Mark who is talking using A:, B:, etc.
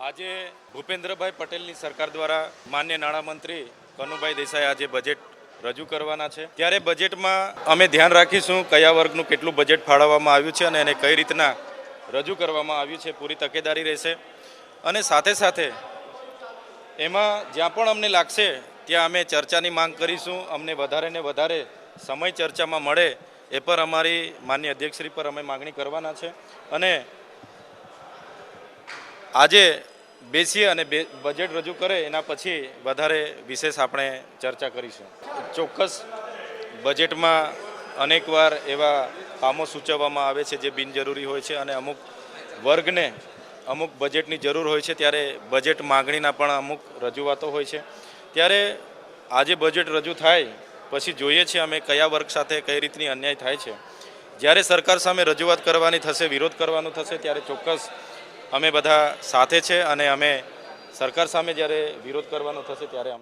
A: આજે ભૂપેન્દ્રભાઈ પટેલની સરકાર દ્વારા માન્ય નાણામંત્રી કનુભાઈ દેસાઈ આજે બજેટ રજૂ કરવાના છે, ત્યારે બજેટમાં અમે ધ્યાન રાખીશું કયા વર્ગનું કેટલું બજેટ ફાળવવામાં આવ્યું છે અને એને કઈ રીતના રજૂ કરવામાં આવ્યું છે, પૂરી તકેદારી રહેશે. અને સાથે સાથે એમાં જ્યાં પણ અમને લાગશે ત્યાં અમે ચર્ચાની માંગ કરીશું. અમને વધારે ને વધારે સમય ચર્ચામાં મળે એ પર અમારી માન્ય અધ્યક્ષશ્રી પર અમે માગણી કરવાના છે. અને આજે બેસીએ અને બજેટ રજૂ કરે એના પછી વધારે વિશેષ આપણે ચર્ચા કરીશું. ચોક્કસ બજેટમાં અનેકવાર એવા કામો સૂચવવામાં આવે છે જે બિનજરૂરી હોય છે અને અમુક વર્ગને અમુક બજેટની જરૂર હોય છે, ત્યારે બજેટ માગણીના પણ અમુક રજૂઆતો હોય છે. ત્યારે આજે બજેટ રજૂ થાય પછી જોઈએ છીએ અમે કયા વર્ગ સાથે કઈ રીતની અન્યાય થાય છે. જ્યારે સરકાર સામે રજૂઆત કરવાની થશે, વિરોધ કરવાનું થશે, ત્યારે ચોક્કસ અમે બધા સાથે છે અને અમે સરકાર સામે જ્યારે વિરોધ કરવાનો થશે ત્યારે અમે